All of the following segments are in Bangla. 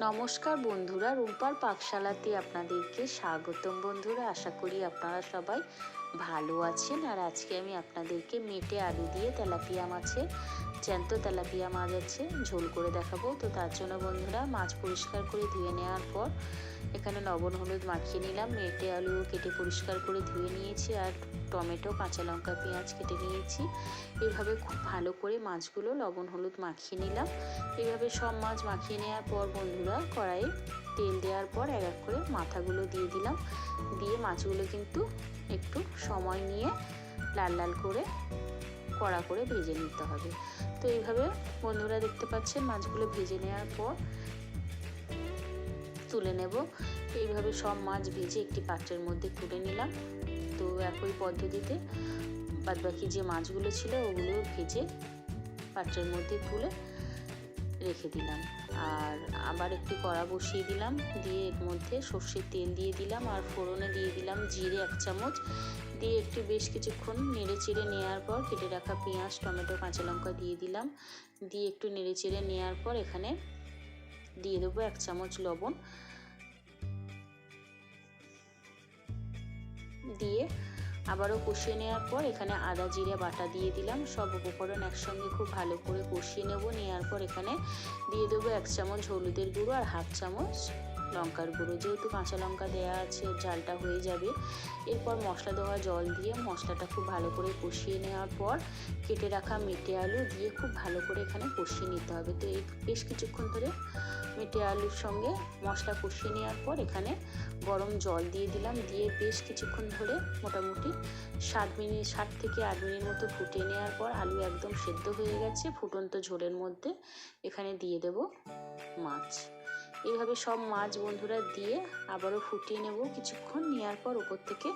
নমস্কার বন্ধুরা, রুম্পার পাকশালাতে আপনাদেরকে স্বাগতম। বন্ধুরা, আশা করি আপনারা সবাই ভালো আছেন। আর আজকে আমি আপনাদেরকে মেটে আলু দিয়ে তেলাপিয়া মাছের, জ্যান্ত তেলাপিয়া মাছ আছে, ঝোল করে দেখাবো। তো তার জন্য বন্ধুরা, মাছ পরিষ্কার করে ধুয়ে নেওয়ার পর এখানে লবণ হলুদ মাখিয়ে নিলাম। মেটে আলু কেটে পরিষ্কার করে ধুয়ে নিয়েছি, আর টমেটো, কাঁচা লঙ্কা, পেঁয়াজ কেটে নিয়েছি। এইভাবে খুব ভালো করে মাছগুলো লবণ হলুদ মাখিয়ে নিলাম। এইভাবে সব মাছ মাখিয়ে নেওয়ার পর বন্ধুরা, কড়াইয়ে তেল দেওয়ার পর এক এক করে মাথাগুলো দিয়ে দিলাম। দিয়ে মাছগুলো কিন্তু একটু সময় নিয়ে লাল লাল করে কড়া করে ভেজে নিতে হবে। তো এইভাবে বন্ধুরা দেখতে পাচ্ছেন মাছগুলো ভেজে নেওয়ার পর তুলে নেব। এইভাবে সব মাছ ভেজে একটি পাত্রের মধ্যে তুলে নিলাম। তো একই পদ্ধতিতে বাদবাকি যে মাছগুলো ছিল ওগুলো ভেজে পাত্রের মধ্যে তুলে রেখে দিলাম। আর আবার একটি কড়া বসিয়ে দিলাম, দিয়ে এর মধ্যে সর্ষের তেল দিয়ে দিলাম, আর ফোড়নে দিয়ে দিলাম জিরে 1 চামচ। দিয়ে একটু বেশ কিছুক্ষণ নেড়ে চেড়ে নেওয়ার পর কেটে রাখা পেঁয়াজ, টমেটো, কাঁচা লঙ্কা দিয়ে দিলাম। দিয়ে একটু নেড়ে চেড়ে নেওয়ার পর এখানে দিয়ে দেবো 1 চামচ লবণ। দিয়ে আবারও কষিয়ে নেওয়ার পর এখানে আদা জিরে বাটা দিয়ে দিলাম। সব উপকরণ একসঙ্গে খুব ভালো করে কষিয়ে নেওয়ার পর এখানে দিয়ে দেবো 1 চামচ হলুদের গুঁড়ো আর 1/2 চামচ লঙ্কার গুঁড়ো। যেহেতু কাঁচা লঙ্কা দেওয়া আছে, ঝালটা হয়ে যাবে। এরপর মশলা দেওয়া জল দিয়ে মশলাটা খুব ভালো করে কষিয়ে নেওয়ার পর কেটে রাখা মেটে আলু দিয়ে খুব ভালো করে এখানে কষিয়ে নিতে হবে। তো এই বেশ কিছুক্ষণ ধরে মেটে আলুর সঙ্গে মশলা কষিয়ে নেওয়ার পর এখানে গরম জল দিয়ে দিলাম। দিয়ে বেশ কিছুক্ষণ ধরে মোটামুটি 7 থেকে 8 মিনিট মতো ফুটিয়ে নেওয়ার পর আলু একদম সেদ্ধ হয়ে গেছে। ফুটন্ত ঝোলের মধ্যে এখানে দিয়ে দেব মাছ। এইভাবে সব মাছ বন্ধুরা দিয়ে আবারও ফুটিয়ে নেব কিছুক্ষণ। নেওয়ার পর উপর থেকে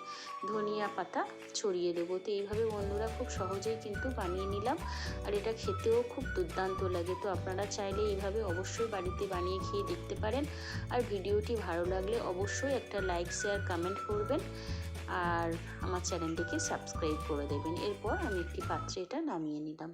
ধনিয়া পাতা ছড়িয়ে দেবো। তো এইভাবে বন্ধুরা খুব সহজেই কিন্তু বানিয়ে নিলাম, আর এটা খেতেও খুব দুর্দান্ত লাগে। তো আপনারা চাইলে এইভাবে অবশ্যই বাড়িতে বানিয়ে খেয়ে দেখতে পারেন। আর ভিডিওটি ভালো লাগলে অবশ্যই একটা লাইক, শেয়ার, কমেন্ট করবেন, আর আমার চ্যানেলটিকে সাবস্ক্রাইব করে দেবেন। এরপর আমি একটি পাত্রে এটা নামিয়ে নিলাম।